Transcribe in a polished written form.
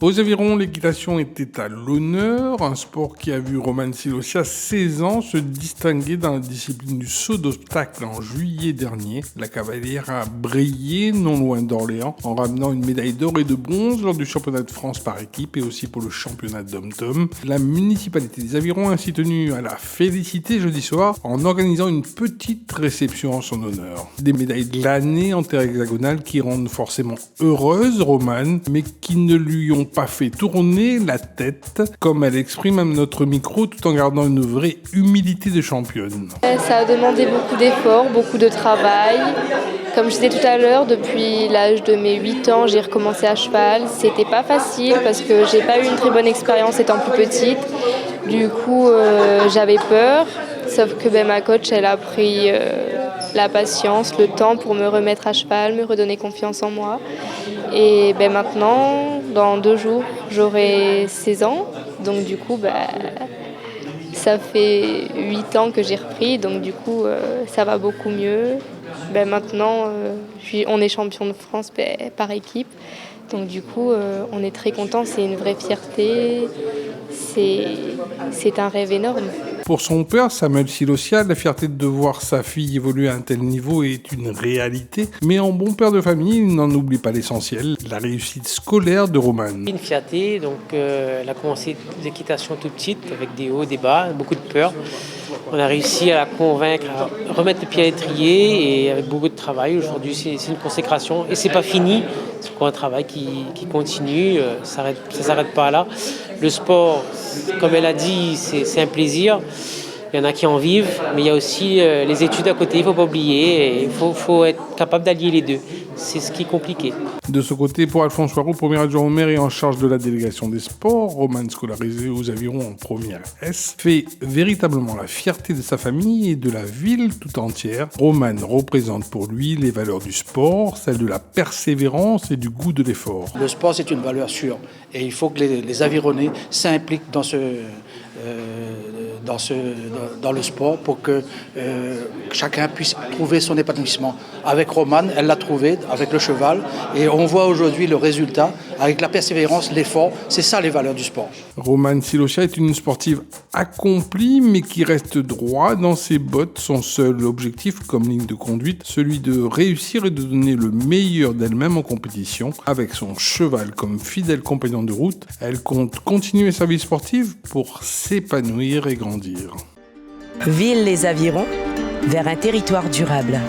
Aux avirons, l'équitation était à l'honneur, un sport qui a vu Roman Silosia, 16 ans, se distinguer dans la discipline du saut d'obstacle en juillet dernier. La cavalière a brillé non loin d'Orléans en ramenant une médaille d'or et de bronze lors du championnat de France par équipe et aussi pour le championnat d'Om-Tom. La municipalité des Avirons a ainsi tenu à la féliciter jeudi soir en organisant une petite réception en son honneur. Des médailles glanées en terre hexagonale qui rendent forcément heureuse Romane, mais qui ne lui ont pas fait tourner la tête, comme elle exprime à notre micro, tout en gardant une vraie humilité de championne. Ça a demandé beaucoup d'efforts, beaucoup de travail. Comme je disais tout à l'heure, depuis l'âge de mes 8 ans, j'ai recommencé à cheval. C'était pas facile parce que j'ai pas eu une très bonne expérience étant plus petite. Du coup, j'avais peur. Sauf que ma coach, elle a pris la patience, le temps pour me remettre à cheval, me redonner confiance en moi. Et maintenant, dans 2 jours, j'aurai 16 ans. Donc du coup, ça fait 8 ans que j'ai repris. Donc du coup, ça va beaucoup mieux. Maintenant, on est champion de France par équipe. Donc du coup, on est très contents. C'est une vraie fierté. C'est un rêve énorme. Pour son père, Samuel Silosia, la fierté de voir sa fille évoluer à un tel niveau est une réalité. Mais en bon père de famille, il n'en oublie pas l'essentiel, la réussite scolaire de Romane. Une fierté, donc elle a commencé l'équitation tout petite, avec des hauts, des bas, beaucoup de peur. On a réussi à la convaincre à remettre le pied à l'étrier et avec beaucoup de travail. Aujourd'hui, c'est une consécration et c'est pas fini. C'est encore un travail qui continue, ça s'arrête pas là. Le sport, comme elle a dit, c'est un plaisir. Il y en a qui en vivent, mais il y a aussi les études à côté, il ne faut pas oublier. Il faut être capable d'allier les deux. C'est ce qui est compliqué. De ce côté, pour Alphonse Poirot, premier adjoint au maire et en charge de la délégation des sports, Romane scolarisé aux Avirons en première S, fait véritablement la fierté de sa famille et de la ville tout entière. Romane représente pour lui les valeurs du sport, celles de la persévérance et du goût de l'effort. Le sport, c'est une valeur sûre et il faut que les Avironnais s'impliquent dans le sport pour que chacun puisse trouver son épanouissement. Avec Romane, elle l'a trouvé avec le cheval et on voit aujourd'hui le résultat avec la persévérance, l'effort. C'est ça les valeurs du sport. Romane Silosia est une sportive accomplie mais qui reste droit dans ses bottes. Son seul objectif comme ligne de conduite, celui de réussir et de donner le meilleur d'elle-même en compétition. Avec son cheval comme fidèle compagnon de route, elle compte continuer sa vie sportive pour s'épanouir et grandir. Ville les Avirons, vers un territoire durable.